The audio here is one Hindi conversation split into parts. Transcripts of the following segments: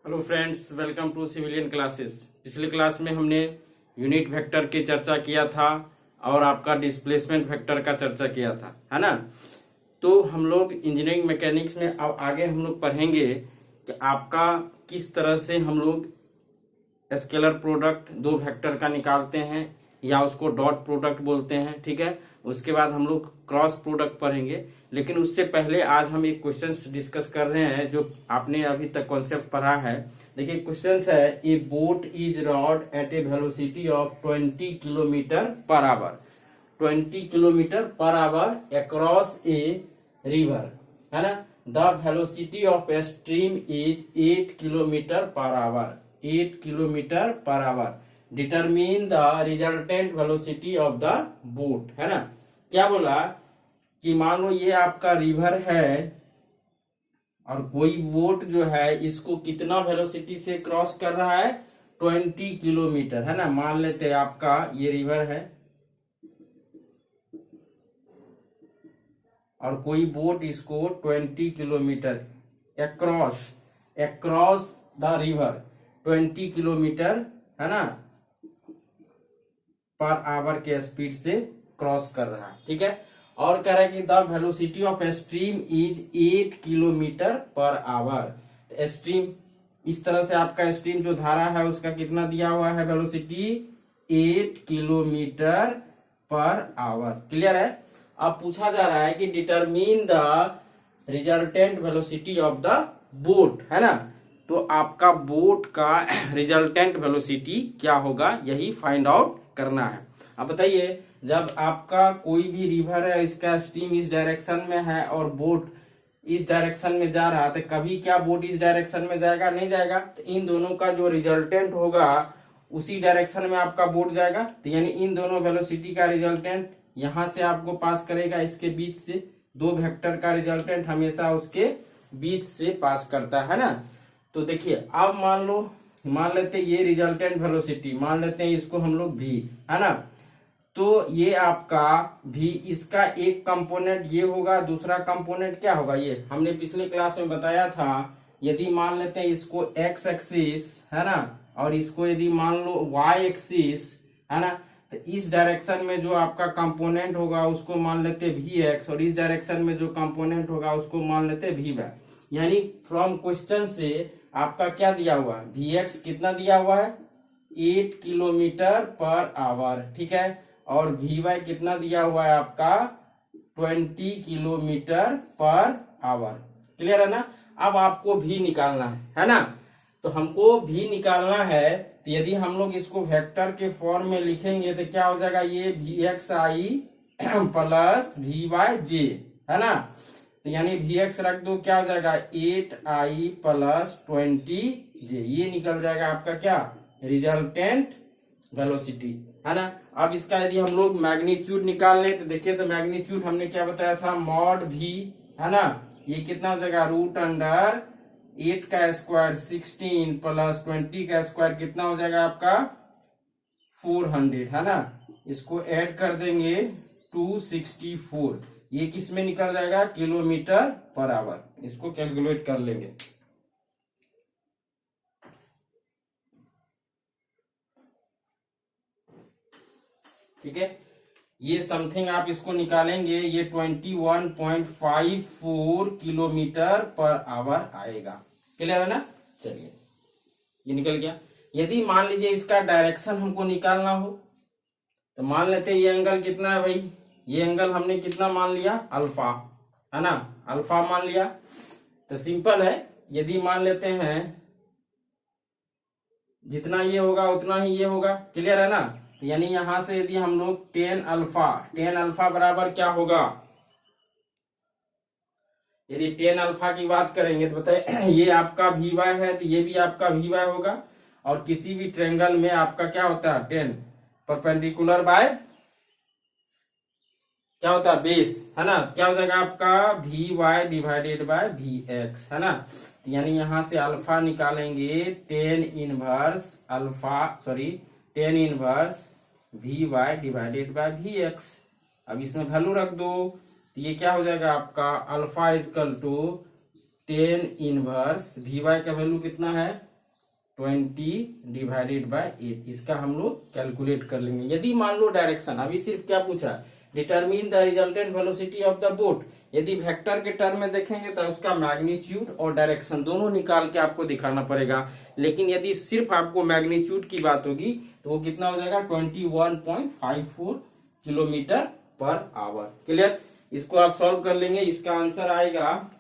Hello friends, welcome to civilian classes. पिछले क्लास में हमने यूनिट वेक्टर की चर्चा किया था और आपका डिस्प्लेसमेंट वेक्टर का चर्चा किया था, है ना। तो हम लोग इंजीनियरिंग मैकेनिक्स में अब आगे हम लोग पढ़ेंगे कि आपका किस तरह से हम लोग स्केलर प्रोडक्ट दो वेक्टर का निकालते हैं या उसको डॉट प्रोडक्ट बोलते हैं, ठीक है। उसके बाद हम लोग क्रॉस प्रोडक्ट पढ़ेंगे, लेकिन उससे पहले आज हम एक क्वेश्चन डिस्कस कर रहे हैं जो आपने अभी तक कॉन्सेप्ट पढ़ा है। देखिए क्वेश्चन है, a boat is rowed at a velocity of 20 kilometre per hour, 20 kilometre per hour across a river, है ना। The velocity of a stream is 8 kilometre per hour, 8 kilometre per hour. Determine the resultant velocity of the boat, है ना। क्या बोला कि मान लो ये आपका रिवर है और कोई बोट जो है इसको कितना वेलोसिटी से क्रॉस कर रहा है, 20 किलोमीटर, है ना। मान लेते हैं आपका ये रिवर है और कोई बोट इसको 20 kilometre across the river 20 kilometre, है ना, पर आवर के स्पीड से क्रॉस कर रहा है, ठीक है। और कह रहा है कि the velocity of a stream is 8 kilometre per our. Stream इस तरह से आपका स्ट्रीम जो धारा है उसका कितना दिया हुआ है velocity, 8 kilometre per our. Clear है। अब पूछा जा रहा है कि determine the resultant velocity of the boat, है ना। तो आपका बोट का रिजल्टेंट वेलोसिटी क्या होगा, यही फाइंड आउट करना है। अब बताइए, जब आपका कोई भी रिवर है, इसका स्ट्रीम इस डायरेक्शन में है और बोट इस डायरेक्शन में जा रहा है, तो कभी क्या बोट इस डायरेक्शन में जाएगा, नहीं जाएगा। तो इन दोनों का जो रिजल्टेंट होगा उसी डायरेक्शन में आपका बोट जाएगा। तो यानी इन दोनों वेलोसिटी का रिजल्टेंट यहां से आपको पास करेगा, इसके बीच से। दो वेक्टर का रिजल्टेंट हमेशा उसके बीच से पास करता है ना। तो देखिए, अब मान लेते ये रिजल्टेंट वेलोसिटी, मान लेते हैं इसको हम लोग भी, है ना। तो ये आपका भी, इसका एक कंपोनेंट ये होगा, दूसरा कंपोनेंट क्या होगा, ये हमने पिछले क्लास में बताया था। यदि मान लेते हैं इसको एक्स एक्सिस, है ना, और इसको यदि मान लो वाई एक्सिस, है ना, तो इस डायरेक्शन में जो आपका कंपोनेंट होगा उसको मान लेते वी एक्स, और इस डायरेक्शन में जो कंपोनेंट होगा उसको मान लेते वी वाई। यानी फ्रॉम क्वेश्चन से आपका क्या दिया हुआ है, वी एक्स कितना दिया हुआ है, 8 किलोमीटर पर आवर, ठीक है। और वी वाई कितना दिया हुआ है आपका, 20 किलोमीटर पर आवर। क्लियर है ना। अब आपको भी निकालना है ना। तो हमको भी निकालना है, तो यदि हम लोग इसको वेक्टर के फॉर्म में लिखेंगे तो क्या हो जाएगा, ये V X I plus V Y J, है ना। तो यानी वी एक्स रख दो, क्या हो जाएगा 8i प्लस 20j, ये निकल जाएगा आपका क्या, रिजल्टेंट वेलोसिटी, है ना। अब इसका यदि हम लोग मैग्नीट्यूड निकाल लें तो देखिए, तो मैग्नीट्यूड हमने क्या बताया था, मॉड भी, है ना, ये कितना हो जाएगा, रूट अंडर 8 का स्क्वायर 16 प्लस 20 का स्क्वायर कितना हो जाएगा आपका 400, है ना। इसको ऐड कर देंगे 264, ये किस में निकल जाएगा, किलोमीटर पर आवर। इसको कैलकुलेट कर लेंगे। ठीक है, ये समथिंग आप इसको निकालेंगे, ये 21.54 किलोमीटर पर आवर आएगा। क्लियर है ना। चलिए, ये निकल गया। यदि मान लीजिए इसका डायरेक्शन हमको निकालना हो तो मान लेते हैं ये एंगल कितना है भाई, ये एंगल हमने कितना मान लिया, अल्फा, है ना, अल्फा मान लिया। तो सिंपल है, यदि मान लेते हैं जितना ये होगा उतना ही ये होगा। क्लियर है ना। तो यानी यहां से यदि हम लोग टेन अल्फा बराबर क्या होगा, यदि टेन अल्फा की बात करेंगे तो बताइए ये आपका वी वाई है तो ये भी आपका वी वाई होगा। और किसी भी ट्रायंगल में आपका क्या होता है, टेन परपेंडिकुलर बाय क्या होता है, बेस, है ना। क्या हो जाएगा आपका V Y divided by V X, है ना। तो यानी यहां से अल्फा निकालेंगे tan inverse V Y divided by V X. अब इसमें वैल्यू रख दो, तो ये क्या हो जाएगा आपका, alpha equal to 10 inverse V Y का वैल्यू कितना है 20/8 इसका हम लोग कैलकुलेट कर लेंगे। यदि मान लो डायरेक्शन, अभी सिर्फ क्या पूछा, determine the resultant velocity of the boat. यदि वेक्टर के टर्म में देखेंगे तो उसका मैग्नीट्यूड और डायरेक्शन दोनों निकाल के आपको दिखाना पड़ेगा। लेकिन यदि सिर्फ आपको मैग्नीट्यूड की बात होगी तो वो कितना हो जाएगा, 21.54 किलोमीटर पर आवर। क्लियर? इसको आप सॉल्व कर लेंगे, इसका आंसर आएगा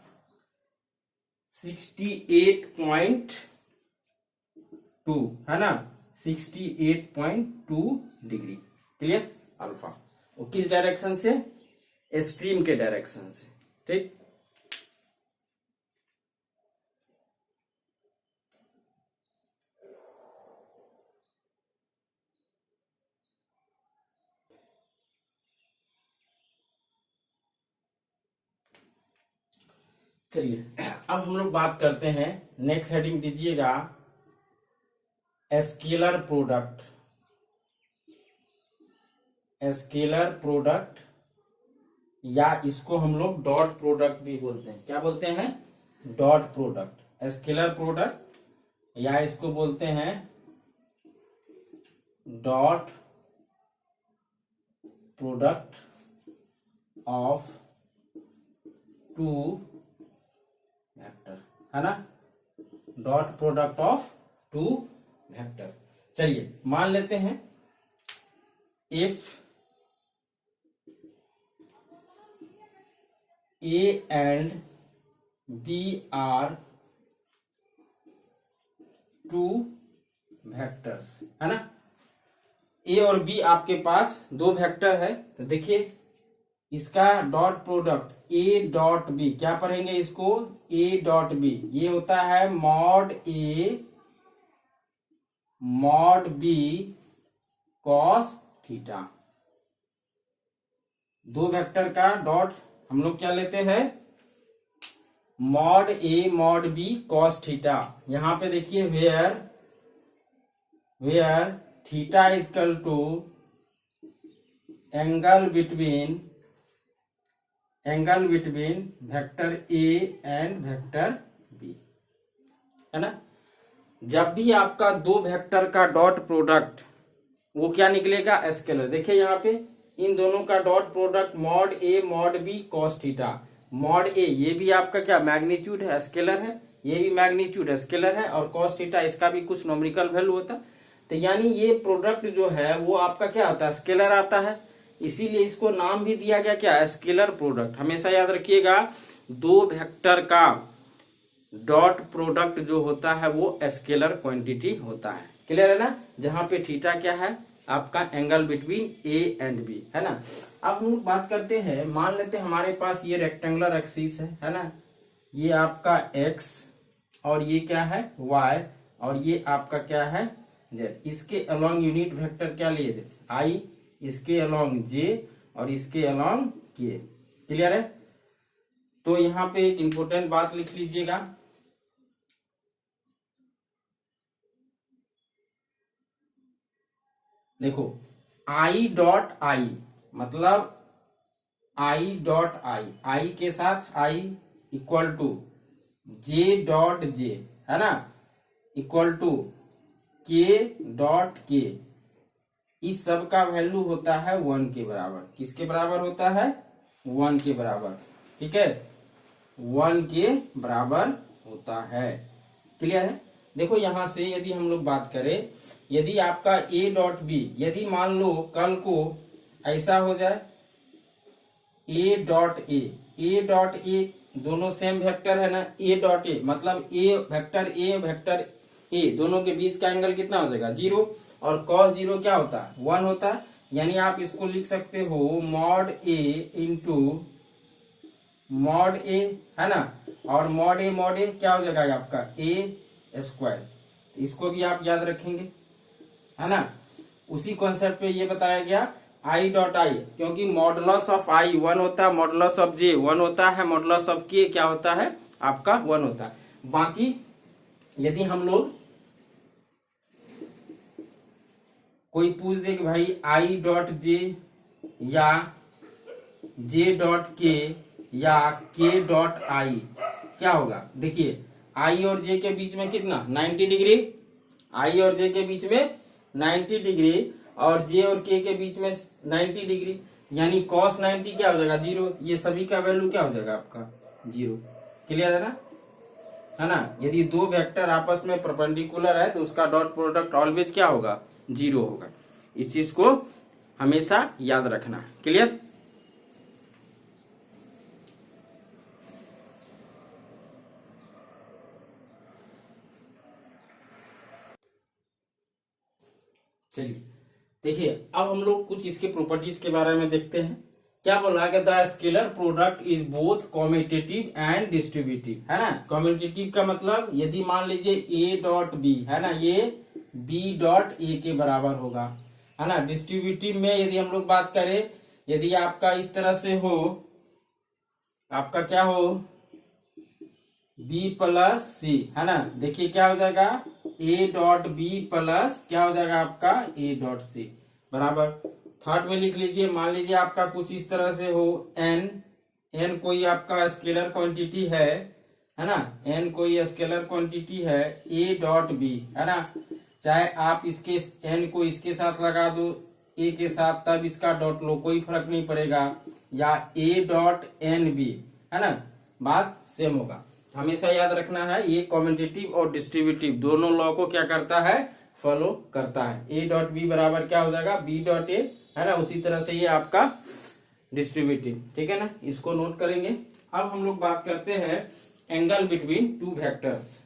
68.2, है ना, 68.2 डिग्री। क्लियर? अल्फा। वो किस डायरेक्शन से? स्ट्रीम के डायरेक्शन से। ठीक, चलिए अब हम लोग बात करते हैं, नेक्स्ट हेडिंग दीजिएगा स्केलर प्रोडक्ट। स्केलर प्रोडक्ट या इसको हम लोग डॉट प्रोडक्ट भी बोलते हैं। क्या बोलते हैं? Dot product. स्केलर प्रोडक्ट या इसको बोलते हैं dot product of two vector, है ना, dot product of two vector. चलिए मान लेते हैं if A and B are two vectors, है ना। A और B आपके पास दो वेक्टर है, तो देखिए इसका dot product A dot B, क्या पढ़ेंगे इसको, A डॉट B, ये होता है mod A mod B cos theta. दो वेक्टर का डॉट हम लोग क्या लेते हैं, mod A mod B cos theta. यहां पे देखिए where theta is equal to angle between vector A and vector B, है ना। जब भी आपका दो वेक्टर का डॉट प्रोडक्ट, वो क्या निकलेगा, स्केलर। देखिए यहाँ पे इन दोनों का dot product mod A mod B cos theta. Mod A ये भी आपका क्या मैग्नीट्यूड है, स्केलर है, ये भी मैग्नीट्यूड स्केलर है, और कॉस थीटा इसका भी कुछ नॉमिकल वैल्यू होता है। तो यानी ये प्रोडक्ट जो है वो आपका क्या आता है, स्केलर आता है, इसीलिए इसको नाम भी दिया गया क्या, स्केलर प्रोडक्ट। हमेशा याद रखिएगा दो वेक्टर का डॉट प्रोडक्ट जो होता है वो स्केलर क्वांटिटी होता है। क्लियर है ना। जहां पे थीटा क्या है, आपका angle between A and B, है ना। अब हम लोग बात करते हैं, मान लेते हैं हमारे पास ये रेक्टेंगुलर एक्सिस है ना, ये आपका X और ये क्या है Y, और ये आपका क्या है Z। इसके अलोंग यूनिट वेक्टर क्या लिए थे, I, इसके अलोंग J और इसके अलोंग K। क्लियर है। तो यहाँ पे एक इंपॉर्टेंट बात लिख लीजिएगा, देखो I डॉट I मतलब I डॉट I के साथ I equal to J dot J, है ना, equal to K dot K। इस सब का वैल्यू होता है 1 के बराबर। किसके बराबर होता है, 1 के बराबर। ठीक है, 1 के बराबर होता है। क्लियर है। देखो यहां से यदि हम लोग बात करें, यदि आपका A डॉट B, यदि मान लो कल को ऐसा हो जाए A डॉट A दोनों सेम वेक्टर है ना, A डॉट A मतलब वेक्टर A दोनों के बीच का एंगल कितना हो जाएगा, 0, और कॉस 0 क्या होता है, 1 होता है। यानी आप इसको लिख सकते हो mod A into mod A, है ना, और मॉड A क्या हो जाएगा आपका A स्क्वायर। इसको भी आप याद रखेंगे, है ना। उसी कॉन्सेप्ट पे ये बताया गया I डॉट I, क्योंकि मॉडुलस ऑफ I 1 होता है, मॉडुलस ऑफ J 1 होता है, मॉडुलस ऑफ K क्या होता है आपका 1 होता है। बाकी यदि हम लोग कोई पूछ दे कि भाई I डॉट J या J डॉट K या K डॉट I क्या होगा, देखिए I और J के बीच में कितना 90 डिग्री, आई और जे के बीच में 90 डिग्री और जे और के बीच में 90 डिग्री, यानी cos 90 क्या हो जाएगा 0। ये सभी का वैल्यू क्या हो जाएगा आपका 0। क्लियर है ना। यदि दो वेक्टर आपस में परपेंडिकुलर है तो उसका डॉट प्रोडक्ट ऑलवेज क्या होगा 0 होगा। इस चीज को हमेशा याद रखना है। क्लियर। चलिए देखिए, अब हम लोग कुछ इसके प्रॉपर्टीज के बारे में देखते हैं। क्या बोला कि the scalar product is both commutative and distributive, है ना। कॉम्यूटेटिव का मतलब यदि मान लीजिए ए डॉट बी, है ना, ये बी डॉट ए के बराबर होगा, है ना। डिस्ट्रीब्यूटिव में यदि हम लोग बात करें, यदि आपका इस तरह से हो, आपका क्या हो बी प्लस सी, है ना। देखिए क्या हो जाएगा ए डॉट बी प्लस क्या हो जाएगा आपका ए डॉट सी बराबर। थर्ड में लिख लीजिए, मान लीजिए आपका कुछ इस तरह से हो एन, एन कोई आपका स्केलर क्वांटिटी है ना, एन कोई स्केलर क्वांटिटी है ए डॉट बी, है ना। चाहे आप इसके एन को इसके साथ लगा दो ए के साथ, तब इसका डॉट लो, कोई फर्क नहीं पड़ेगा, या ए डॉट एन बी, है ना, बात सेम होगा। हमेशा याद रखना है ये कॉम्यूटेटिव और डिस्ट्रीब्यूटिव दोनों लॉ को क्या करता है फॉलो करता है। ए डॉट बी बराबर क्या हो जाएगा बी डॉट ए, है ना। उसी तरह से ये आपका डिस्ट्रीब्यूटिव, ठीक है ना, इसको नोट करेंगे। अब हम लोग बात करते हैं एंगल बिटवीन टू वेक्टर्स।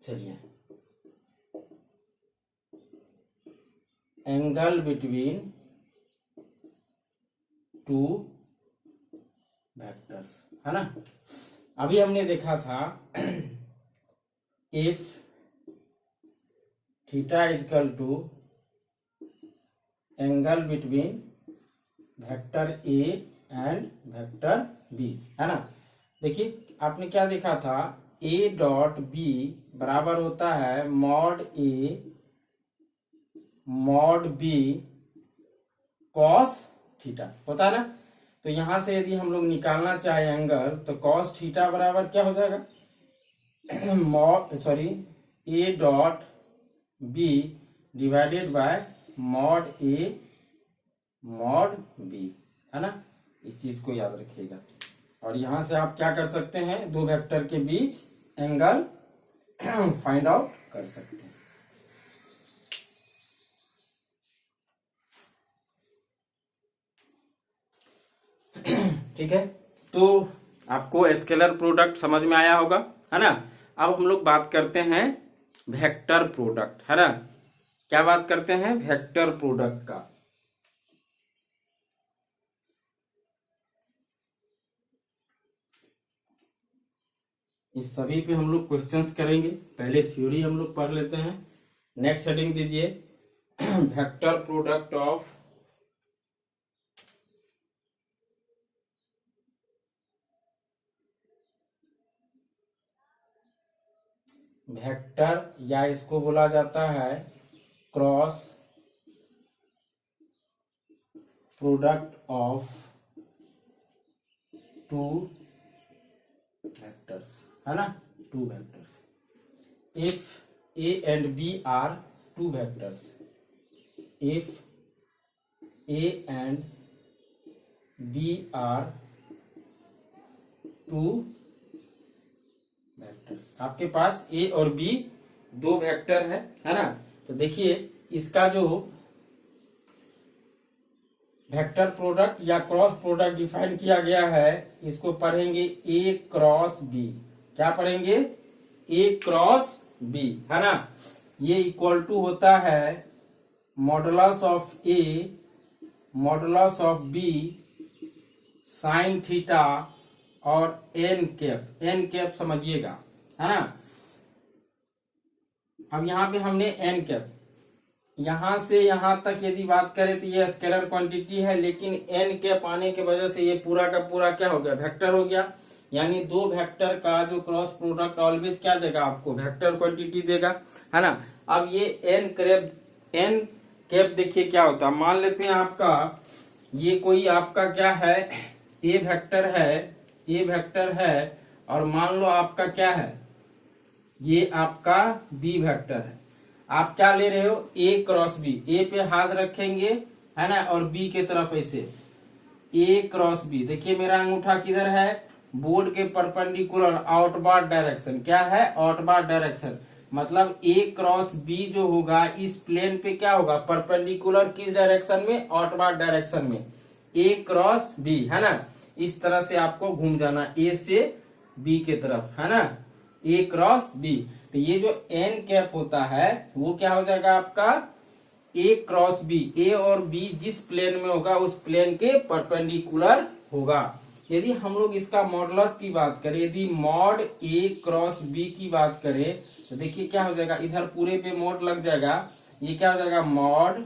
चलिए, एंगल बिटवीन टू वेक्टर्स, है ना। अभी हमने देखा था if theta equal to angle between vector A and vector B, है ना। देखिए आपने क्या देखा था, ए डॉट बी बराबर होता है mod A mod B cos theta, होता है ना। तो यहां से यदि हम लोग निकालना चाहे एंगल, तो कॉस थीटा बराबर क्या हो जाएगा mod sorry A dot B divided by mod A mod B, है ना। इस चीज को याद रखिएगा। और यहां से आप क्या कर सकते हैं, दो वेक्टर के बीच एंगल फाइंड आउट कर सकते हैं। ठीक है, तो आपको स्केलर प्रोडक्ट समझ में आया होगा, है ना। अब हम लोग बात करते हैं वेक्टर प्रोडक्ट, है ना। क्या बात करते हैं वेक्टर प्रोडक्ट का। इस सभी पे हम लोग क्वेश्चंस करेंगे। पहले थ्योरी हम लोग पढ़ लेते हैं। नेक्स्ट हेडिंग दीजिए वेक्टर प्रोडक्ट ऑफ वेक्टर, या इसको बोला जाता है cross product of two vectors, है ना, two vectors. If A and B are two vectors, if A and B are two vectors. आपके पास ए और बी दो वेक्टर है ना। तो देखिए इसका जो वेक्टर प्रोडक्ट या क्रॉस प्रोडक्ट डिफाइन किया गया है, इसको पढ़ेंगे ए क्रॉस बी। क्या पढ़ेंगे ए क्रॉस बी, है ना। ये इक्वल टू होता है modulus of A modulus of B sine theta और एन कैप समझिएगा, है ना। अब यहां पे हमने एन कैप, यहां से यहां तक यदि बात करें तो ये स्केलर क्वांटिटी है, लेकिन एन कैप आने की वजह से ये पूरा का पूरा क्या हो गया वेक्टर हो गया। यानी दो वेक्टर का जो क्रॉस प्रोडक्ट ऑलवेज क्या देगा आपको, वेक्टर क्वांटिटी देगा, है ना। अब ये एन कैप देखिए क्या होता है। मान लेते हैं आपका ये कोई आपका क्या है, ए वेक्टर है और मान लो आपका क्या है, ये आपका बी वेक्टर है। आप क्या ले रहे हो, ए क्रॉस बी, ए पे हाथ रखेंगे, है ना, और बी के तरफ ऐसे ए क्रॉस बी। देखिए मेरा अंगूठा किधर है, बोर्ड के परपेंडिकुलर आउटवर्ड डायरेक्शन, क्या है, आउटवर्ड डायरेक्शन। मतलब ए क्रॉस बी जो होगा इस प्लेन पे क्या होगा, परपेंडिकुलर किस डायरेक्शन में, आउटवर्ड डायरेक्शन में, ए क्रॉस बी, है ना। इस तरह से आपको घूम जाना ए से बी के तरफ, है ना, ए क्रॉस बी। तो ये जो एन कैप होता है वो क्या हो जाएगा आपका, ए क्रॉस बी, ए और बी जिस प्लेन में होगा उस प्लेन के परपेंडिकुलर होगा। यदि हम लोग इसका मॉडुलस की बात करें, यदि मॉड ए क्रॉस बी की बात करें तो देखिए क्या हो जाएगा, इधर पूरे पे मॉड लग जाएगा, ये क्या हो जाएगा, मॉड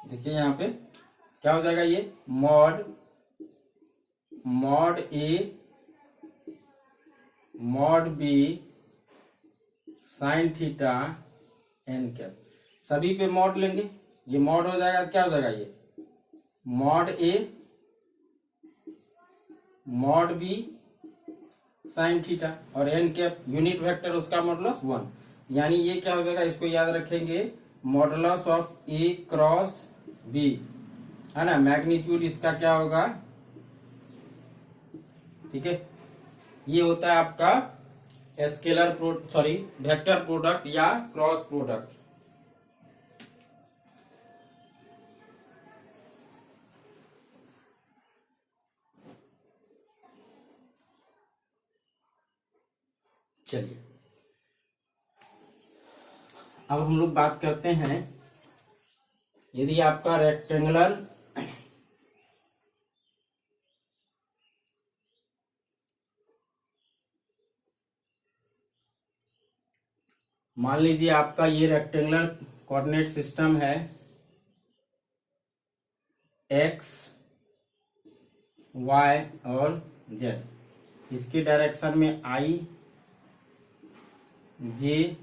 देखिए यहाँ पे क्या हो जाएगा, ये mod A mod B sine theta N cap, सभी पे मॉड लेंगे, ये मॉड हो जाएगा, क्या हो जाएगा, ये mod A mod B sine theta और एन कैप यूनिट वेक्टर उसका मॉडुलस 1। यानी ये क्या हो जाएगा, इसको याद रखेंगे, modulus of A cross B, है ना, मैग्नीट्यूड इसका क्या होगा, ठीक है। ये होता है आपका स्केलर वेक्टर प्रोडक्ट या क्रॉस प्रोडक्ट। चलिए अब हम लोग बात करते हैं, यदि आपका रेक्टेंगुलर मान लीजिए आपका ये रेक्टेंगुलर कोऑर्डिनेट सिस्टम है, एक्स वाई और जेड, इसके डायरेक्शन में आई जे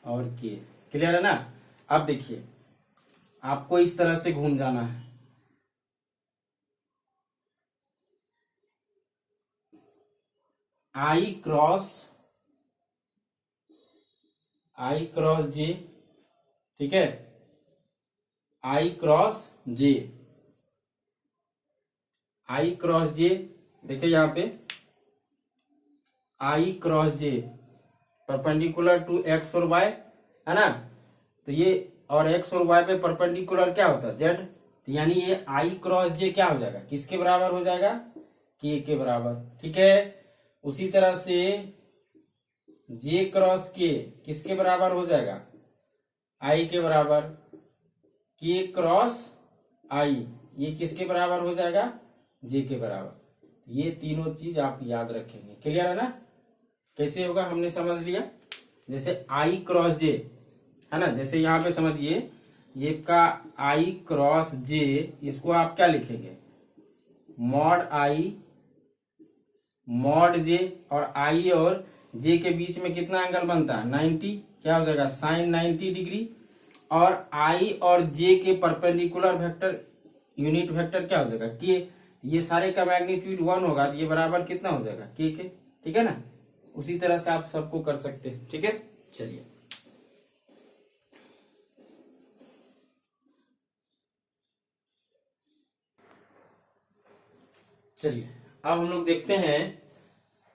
और के, क्लियर है ना। अब देखिए आपको इस तरह से घूम जाना है, आई क्रॉस जे, ठीक है, आई क्रॉस जे, देखिए यहाँ पे I cross J perpendicular to X और वाई, है ना। तो ये और एक्स और वाई पे परपेंडिकुलर क्या होता है, जेड। तो यानी ये आई क्रॉस जे क्या हो जाएगा, किसके बराबर हो जाएगा, के बराबर, ठीक है। उसी तरह से जे क्रॉस के किसके बराबर हो जाएगा, आई के बराबर, के क्रॉस आई ये किसके बराबर हो जाएगा, जे के बराबर। ये तीनों चीज आप याद रखेंगे, क्लियर है ना। कैसे होगा हमने समझ लिया, जैसे आई क्रॉस जे, है ना, जैसे यहाँ पे समझिए ये का आई क्रॉस जे, इसको आप क्या लिखेंगे, मॉड आई मॉड जे, और आई और जे के बीच में कितना एंगल बनता है, 90, क्या हो जाएगा, साइन 90 डिग्री। और आई और जे के परपेंडिकुलर वेक्टर यूनिट वेक्टर क्या हो जाएगा, के। ये सारे का मैग्नीट्यूड 1 होगा, तो ये बराबर कितना हो जाएगा, के, ठीक है ना। उसी तरह से आप सबको कर सकते हैं, ठीक है। चलिए अब हम लोग देखते हैं,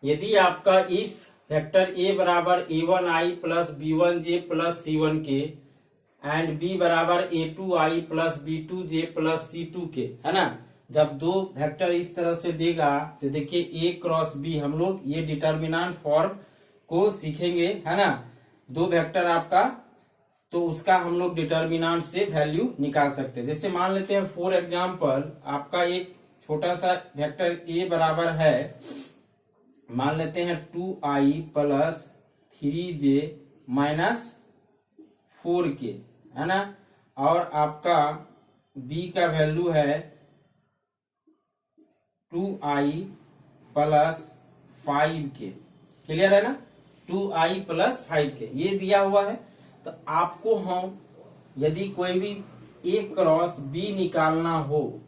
यदि आपका इफ वेक्टर ए बराबर a1i plus b1j plus c1k and b बराबर a2i plus b2j plus c2k, है ना। जब दो वेक्टर इस तरह से देगा तो देखिए ए क्रॉस बी, हम लोग ये डिटर्मिनेंट फॉर्म को सीखेंगे, है ना। दो वेक्टर आपका, तो उसका हम लोग डिटर्मिनेंट से वैल्यू निकाल सकते हैं। जैसे मान लेते हैं फॉर एग्जांपल आपका एक छोटा सा वेक्टर ए बराबर है, मान लेते हैं 2i प्लस 3j - 4k, है ना। और आपका b का वैल्यू है 2i + 5k। क्लियर है ना, 2i + 5k ये दिया हुआ है। तो आपको हम यदि कोई भी a क्रॉस b निकालना हो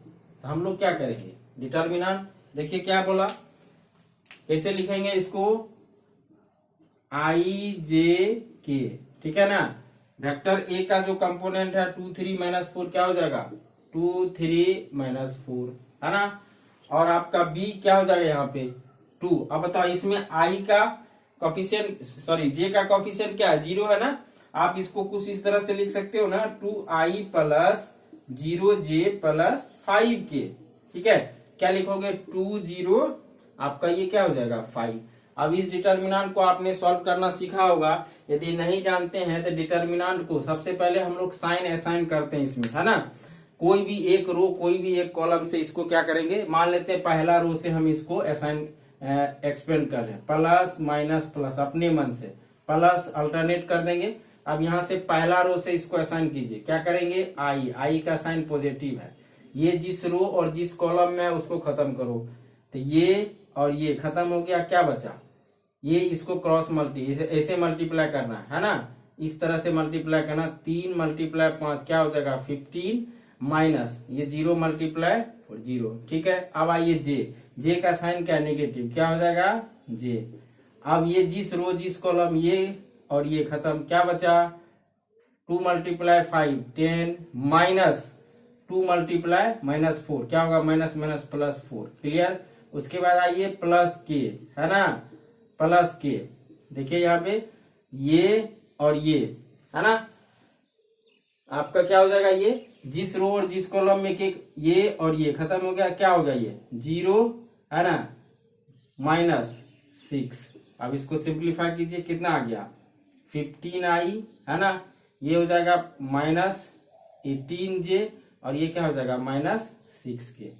तो हम लोग क्या करेंगे, डिटर्मिनेंट देखिए क्या बोला, कैसे लिखेंगे इसको, i j k, ठीक है ना। वेक्टर a का जो कंपोनेंट है 2 3 - 4 क्या हो जाएगा, 2 3 - 4, है ना। और आपका b क्या हो जाएगा यहाँ पे 2। अब बताओ इसमें i का कॉफिशिएंट, सॉरी j का कॉफिशिएंट क्या है, 0 है ना। आप इसको कुछ इस तरह से लिख सकते हो ना, 2i + 0j + 5k, ठीक है। क्या लिखोगे, 2 0, आपका ये क्या हो जाएगा 5। अब इस डिटर्मिनेंट को आपने सॉल्व करना सीखा होगा। यदि नहीं जानते हैं तो डिटर्मिनेंट को सबसे पहले हम लोग साइन असाइन करते हैं इसमें, है ना। कोई भी एक रो, कोई भी एक कॉलम से इसको क्या करेंगे, मान लेते हैं पहला रो से हम इसको असाइन एक्सपेंड कर रहे हैं, प्लस माइनस प्लस, अपने मन से प्लस अल्टरनेट कर देंगे। अब यहाँ से पहला रो से इसको असाइन कीजिए, क्या करेंगे, आई का साइन पॉजिटिव है, ये जिस रो और जिस कॉलम में है उसको खत्म करो, तो ये और ये खत्म हो गया, क्या बचा, ये इसको क्रॉस ऐसे मल्टीप्लाई करना है ना, इस तरह से मल्टीप्लाई करना, 3 × 5 क्या हो जाएगा 15 माइनस ये 0 × 0, ठीक है। अब आइए जे का साइन क्या नेगेटिव, क्या हो जाएगा जे। अब ये जिस रो जिस कॉलम, ये और ये खत्म, क्या बचा 2 × 5 10 माइनस 2 × -4 क्या होगा, -+4, क्लियर। उसके बाद आइए प्लस के, है ना, प्लस के, देखिए यहाँ पे ये और ये, है ना। आपका क्या हो जाएगा, ये जिस रो और जिस कॉलम में के ये और ये खत्म हो गया, क्या हो गया ये 0, है ना, -6। अब इसको सिंप्लीफाई कीजिए, कितना आ गया 15i, है ना। ये हो जाएगा -18j और ये क्या हो जाएगा -6k।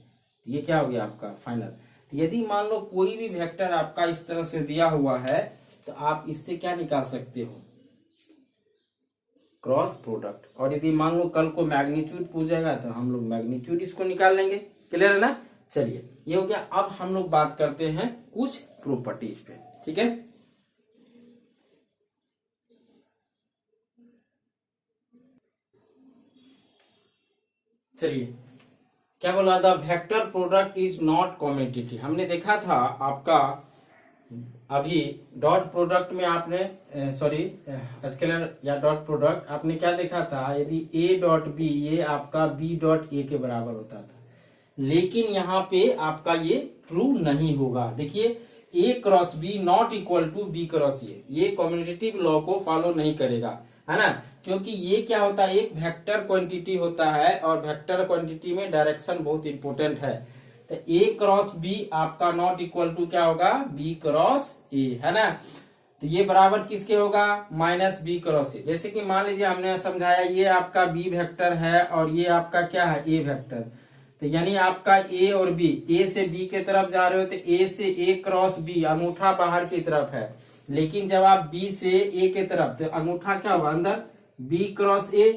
ये क्या हो गया आपका फाइनल। तो यदि मान लो कोई भी वेक्टर आपका इस तरह से दिया हुआ है तो आप इससे क्या निकाल सकते हो, क्रॉस प्रोडक्ट। और यदि मान लो कल को मैग्नीट्यूड पूछेगा तो हम लोग मैग्नीट्यूड इसको निकाल लेंगे, क्लियर है ना। चलिए ये हो गया। अब हम लोग बात करते हैं कुछ प्रॉपर्टीज पे, ठीक है। चलिए क्या बोला था, vector product is not commutative. हमने देखा था आपका अभी डॉट प्रोडक्ट में आपने सॉरी स्केलर या डॉट प्रोडक्ट आपने क्या देखा था, यदि a डॉट बी ये आपका b डॉट ए के बराबर होता था, लेकिन यहाँ पे आपका ये ट्रू नहीं होगा। देखिए a cross b not equal to b cross A, ये कॉम्यूटेटिव लॉ को फॉलो नहीं करेगा, है ना। क्योंकि ये क्या होता है, एक वेक्टर क्वांटिटी होता है और वेक्टर क्वांटिटी में डायरेक्शन बहुत इंपॉर्टेंट है। तो a क्रॉस b आपका नॉट इक्वल टू क्या होगा, b क्रॉस a, है ना। तो ये बराबर किसके होगा, -b क्रॉस a। जैसे कि मान लीजिए हमने समझाया ये आपका b वेक्टर है और ये आपका क्या है a वेक्टर। तो यानी आपका a और b, a से b के तरफ जा रहे हो तो a से a क्रॉस b, अंगूठा बाहर की तरफ है, लेकिन जब आप b से a के तरफ तो अंगूठा क्या होगा अंदर, b क्रॉस a।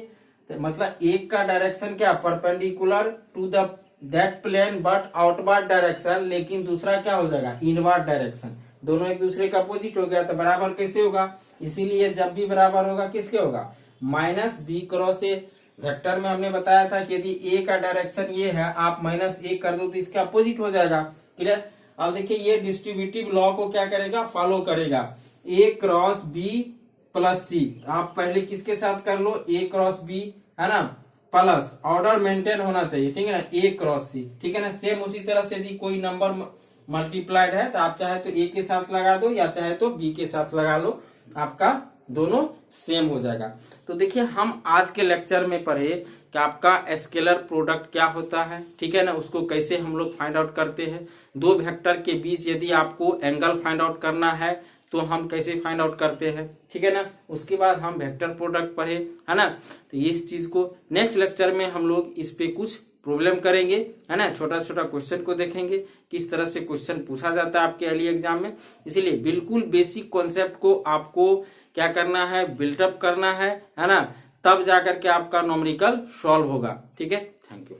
तो मतलब एक का डायरेक्शन क्या, perpendicular to the that plane but outward direction, लेकिन दूसरा क्या हो जाएगा इनवर्ड डायरेक्शन। दोनों एक दूसरे का अपोजिट हो गया तो बराबर कैसे होगा, इसीलिए जब भी बराबर होगा किसके होगा, -b क्रॉस a। वेक्टर में हमने बताया था कि यदि a का डायरेक्शन ये है, आप -a कर दो तो इसका अपोजिट हो जाएगा, क्लियर। अब देखिए ये डिस्ट्रीब्यूटिव लॉ को क्या करेगा, फॉलो करेगा, a cross b plus c। आप पहले किसके साथ कर लो, a क्रॉस b, है ना, प्लस ऑर्डर मेंटेन होना चाहिए, ठीक है ना, a क्रॉस c, ठीक है ना। सेम उसी तरह से यदि कोई नंबर मल्टीप्लाइड है तो आप चाहे तो a के साथ लगा दो या चाहे तो b के साथ लगा लो, आपका दोनों सेम हो जाएगा। तो देखिए हम आज के लेक्चर में पढ़े कि आपका स्केलर प्रोडक्ट क्या होता है, ठीक है ना, उसको कैसे हम लोग फाइंड आउट करते हैं। दो वेक्टर के बीच यदि आपको एंगल फाइंड आउट करना है तो हम कैसे फाइंड आउट करते हैं, ठीक है ना। उसके बाद हम वेक्टर प्रोडक्ट पढ़े, है ना। तो इस चीज को नेक्स्ट लेक्चर में हम लोग इस पे कुछ प्रॉब्लम करेंगे, है ना, छोटा छोटा क्वेश्चन को देखेंगे, किस तरह से क्वेश्चन पूछा जाता है आपके एलई एग्जाम में। इसीलिए बिल्कुल बेसिक कॉन्सेप्ट को आपको क्या करना है, बिल्टअप करना है ना, तब जाकर के आपका न्यूमेरिकल सॉल्व होगा। ठीक है, थैंक यू।